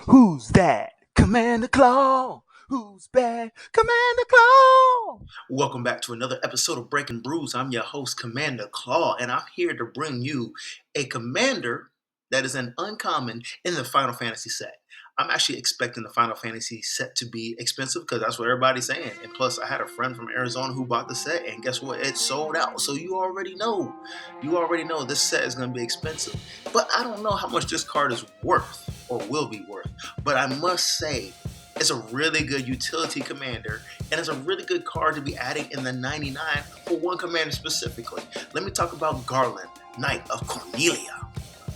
Who's that? Commander Claw. Who's bad? Commander Claw. Welcome back to another episode of Breaking Brews. I'm your host, Commander Claw, and I'm here to bring you a commander that is an uncommon in the Final Fantasy set. I'm actually expecting the Final Fantasy set to be expensive because that's what everybody's saying. And plus, I had a friend from Arizona who bought the set, and guess what? It sold out. So you already know. This set is going to be expensive. But I don't know how much this card is worth or will be worth. But I must say, it's a really good utility commander, and it's a really good card to be adding in the 99 for one commander specifically. Let me talk about Garland, Knight of Cornelia.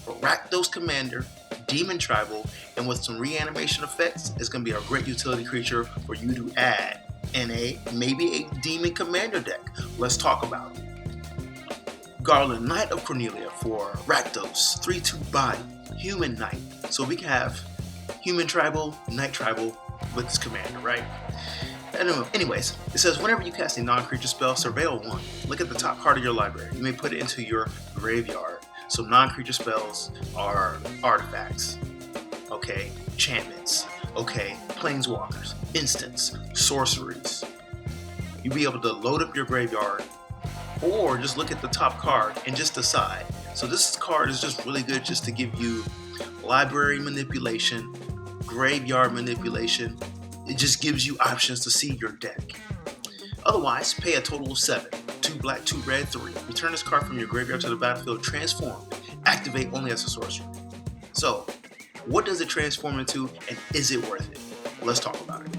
For Rakdos commander, Demon Tribal, and with some reanimation effects, it's going to be a great utility creature for you to add in maybe a Demon commander deck. Let's talk about it. Garland, Knight of Cornelia for Rakdos, 3/2 body, human knight. So we can have human tribal, knight tribal with this commander, right? Anyways, it says whenever you cast a non-creature spell, surveil one. Look at the top card of your library. You may put it into your graveyard. So non-creature spells are artifacts, okay, enchantments, okay, planeswalkers, instants, sorceries. You'll be able to load up your graveyard or just look at the top card and just decide. So this card is just really good just to give you library manipulation, graveyard manipulation. It just gives you options to see your deck. Otherwise, pay a total of 7. 2 black, 2 red, 3. Return this card from your graveyard to the battlefield, transform. Activate only as a sorcery. So, what does it transform into, and is it worth it? Let's talk about it.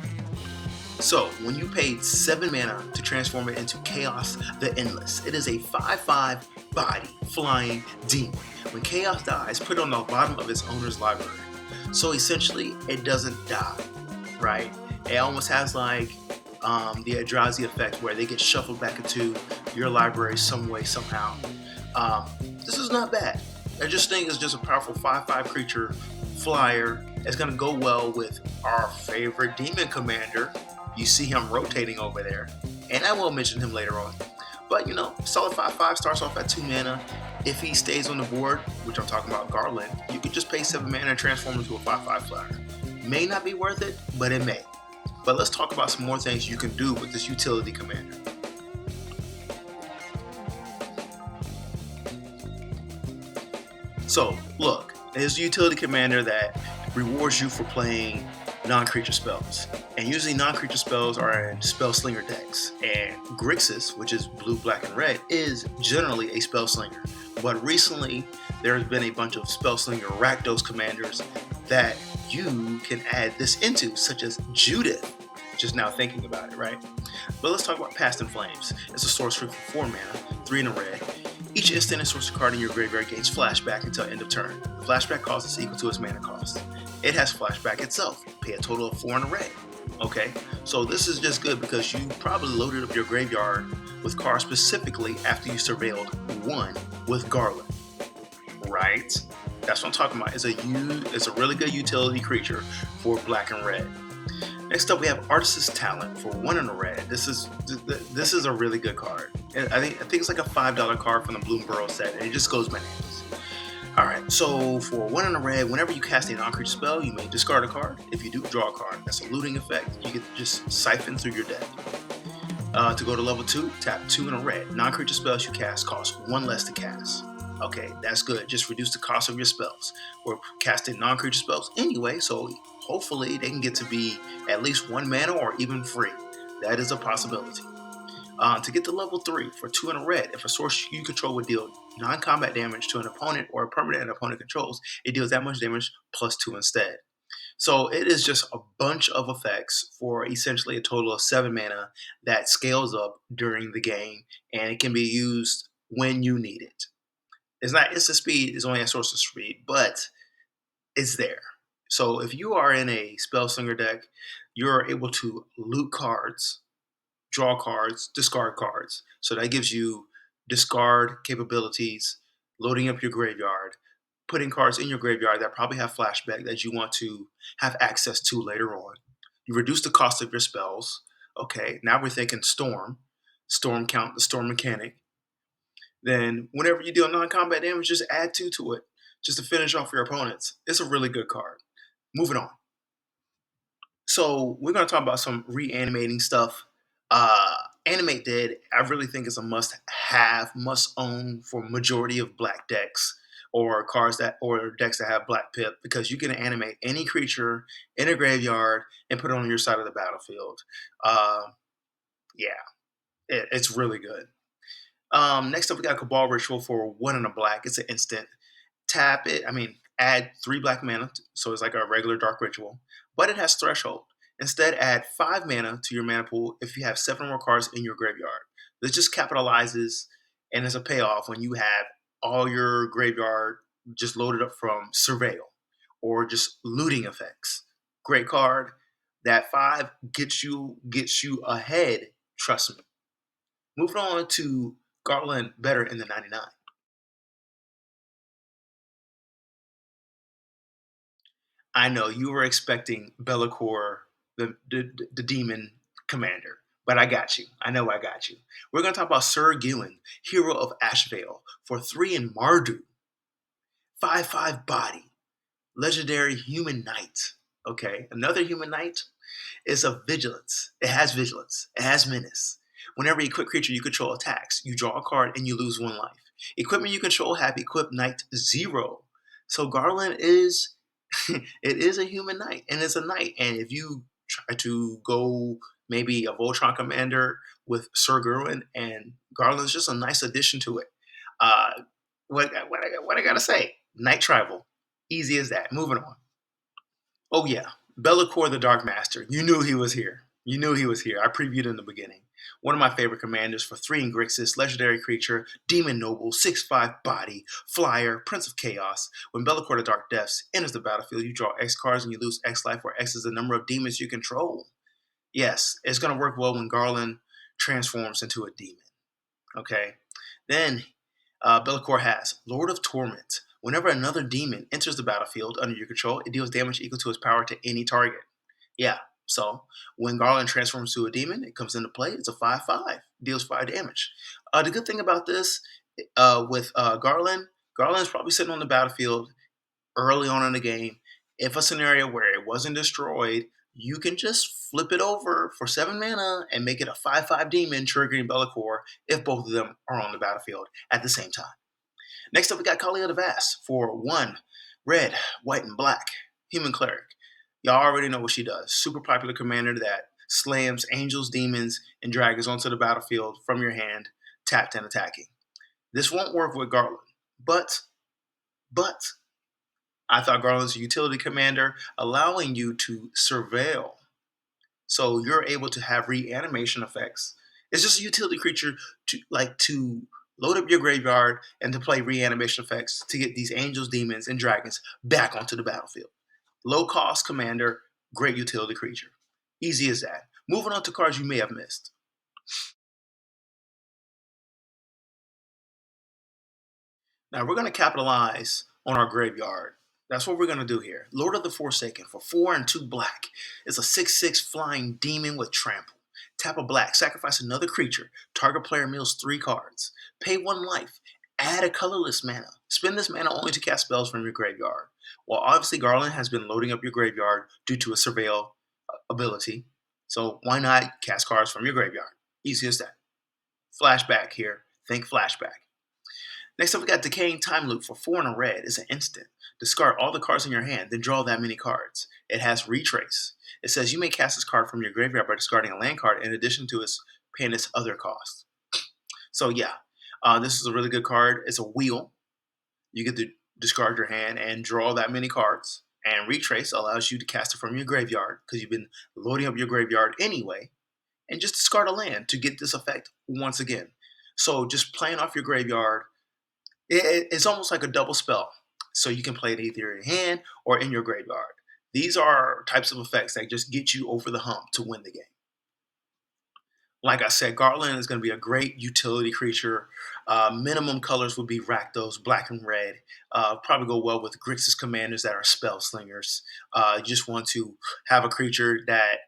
So, when you paid 7 mana to transform it into Chaos the Endless, it is a 5/5 body flying demon. When Chaos dies, put it on the bottom of its owner's library. So essentially, it doesn't die, right? It almost has like the Eldrazi effect where they get shuffled back into your library some way, somehow. This is not bad. I just think it's just a powerful 5/5 creature flyer. It's going to go well with our favorite demon commander. You see him rotating over there, and I will mention him later on. But you know, solid 5/5 starts off at 2 mana. If he stays on the board, which I'm talking about Garland, you could just pay 7 mana and transform into a 5/5 flyer. May not be worth it, but it may. But let's talk about some more things you can do with this utility commander. So, look, there's a utility commander that rewards you for playing non-creature spells. And usually non-creature spells are in Spellslinger decks. And Grixis, which is blue, black, and red, is generally a Spellslinger. But recently, there's been a bunch of Spellslinger Rakdos commanders that you can add this into, such as Judith. Just now thinking about it, right? But let's talk about Past in Flames. It's a sorcery for 4 mana, 3 in a red. Each instant and sorcery card in your graveyard gains flashback until end of turn. The flashback cost is equal to its mana cost. It has flashback itself. Pay a total of 4 in a red. Okay, so this is just good because you probably loaded up your graveyard with cards specifically after you surveilled 1 with Garland. Right? That's what I'm talking about. It's a really good utility creature for black and red. Next up, we have Artist's Talent for 1 in a red. This is a really good card. I think it's like a $5 card from the Bloomburrow set, and it just goes bananas. Alright, so for 1 in a red, whenever you cast a non-creature spell, you may discard a card. If you do, draw a card. That's a looting effect. You can just siphon through your deck. To go to level 2, tap 2 in a red. Non-creature spells you cast cost 1 less to cast. Okay, that's good. Just reduce the cost of your spells. We're casting non-creature spells anyway, so hopefully they can get to be at least 1 mana or even free. That is a possibility. To get to level 3 for 2 in a red, if a source you control would deal non-combat damage to an opponent or a permanent an opponent controls, it deals that much damage plus 2 instead. So it is just a bunch of effects for essentially a total of 7 mana that scales up during the game, and it can be used when you need it. It's not instant speed, it's only at source of speed, but it's there. So if you are in a Spellslinger deck, you're able to loot cards, draw cards, discard cards. So that gives you discard capabilities, loading up your graveyard, putting cards in your graveyard that probably have flashback that you want to have access to later on. You reduce the cost of your spells. Okay, now we're thinking storm count, the storm mechanic. Then whenever you deal non-combat damage, just add 2 to it, just to finish off your opponents. It's a really good card. Moving on. So we're going to talk about some reanimating stuff. Animate Dead, I really think is a must-have, must-own for majority of black decks or cards that or decks that have black pip, because you can animate any creature in a graveyard and put it on your side of the battlefield. Uh, yeah, it's really good. Next up, we got Cabal Ritual for 1 and a black. It's an instant. Tap it. Add 3 black mana, so it's like a regular Dark Ritual, but it has Threshold. Instead, add 5 mana to your mana pool if you have 7 or more cards in your graveyard. This just capitalizes and is a payoff when you have all your graveyard just loaded up from Surveil or just looting effects. Great card. That 5 gets you ahead. Trust me. Moving on to Garland, better in the 99. I know you were expecting Be'lakor, the demon commander, but I got you. I know I got you. We're going to talk about Sir Gwyn, hero of Ashvale, for 3 in Mardu, 5/5 body, legendary human knight. Okay, another human knight is a vigilance. It has vigilance. It has menace. Whenever a equipped creature you control attacks, you draw a card and you lose 1 life. Equipment you control have equipped knight 0. So Garland is it is a human knight, and it's a knight. And if you try to go maybe a Voltron commander with Sir Gerwin, and Garland's just a nice addition to it. Uh, what I gotta say? Knight tribal, easy as that. Moving on. Oh yeah, Be'lakor the Dark Master. You knew he was here. You knew he was here. I previewed in the beginning. One of my favorite commanders for 3 in Grixis, legendary creature, demon noble, 6/5 body, flyer, prince of chaos. When Be'lakor the Dark Depths enters the battlefield, you draw X cards and you lose X life, where X is the number of demons you control. Yes, it's going to work well when Garland transforms into a demon. Okay? Then Be'lakor has Lord of Torment. Whenever another demon enters the battlefield under your control, it deals damage equal to its power to any target. Yeah, so when Garland transforms to a demon, it comes into play. It's a 5/5, deals 5 damage. The good thing about this with Garland's probably sitting on the battlefield early on in the game. If a scenario where it wasn't destroyed, you can just flip it over for 7 mana and make it a 5/5 demon, triggering Be'lakor if both of them are on the battlefield at the same time. Next up, we got Kaalia the Vast for 1 red, white, and black. Human Cleric. Y'all already know what she does. Super popular commander that slams angels, demons, and dragons onto the battlefield from your hand, tapped and attacking. This won't work with Garland, but I thought Garland's a utility commander, allowing you to surveil. So you're able to have reanimation effects. It's just a utility creature to load up your graveyard and to play reanimation effects to get these angels, demons, and dragons back onto the battlefield. Low cost commander, great utility creature. Easy as that. Moving on to cards you may have missed. Now we're going to capitalize on our graveyard. That's what we're going to do here. Lord of the Forsaken for 4 and 2 black. It's a 6/6 flying demon with trample. Tap a black, sacrifice another creature. Target player mills 3 cards. Pay 1 life. Add a colorless mana. Spend this mana only to cast spells from your graveyard. Well, obviously Garland has been loading up your graveyard due to a surveil ability. So why not cast cards from your graveyard? Easy as that. Flashback here. Think flashback. Next up, we got Decaying Time Loop for 4 and a red. It's an instant. Discard all the cards in your hand, then draw that many cards. It has Retrace. It says you may cast this card from your graveyard by discarding a land card in addition to paying its other cost. So yeah, this is a really good card. It's a wheel. You get to discard your hand and draw that many cards. And Retrace allows you to cast it from your graveyard because you've been loading up your graveyard anyway. And just discard a land to get this effect once again. So just playing off your graveyard, it's almost like a double spell. So you can play it either in your hand or in your graveyard. These are types of effects that just get you over the hump to win the game. Like I said, Garland is going to be a great utility creature. Minimum colors would be Rakdos, black and red. Probably go well with Grixis commanders that are Spellslingers. You just want to have a creature that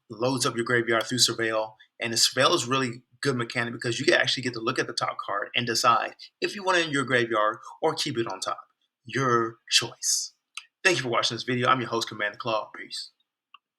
loads up your graveyard through Surveil. And the Surveil is really good mechanic because you actually get to look at the top card and decide if you want it in your graveyard or keep it on top. Your choice. Thank you for watching this video. I'm your host, Commander Claw. Peace.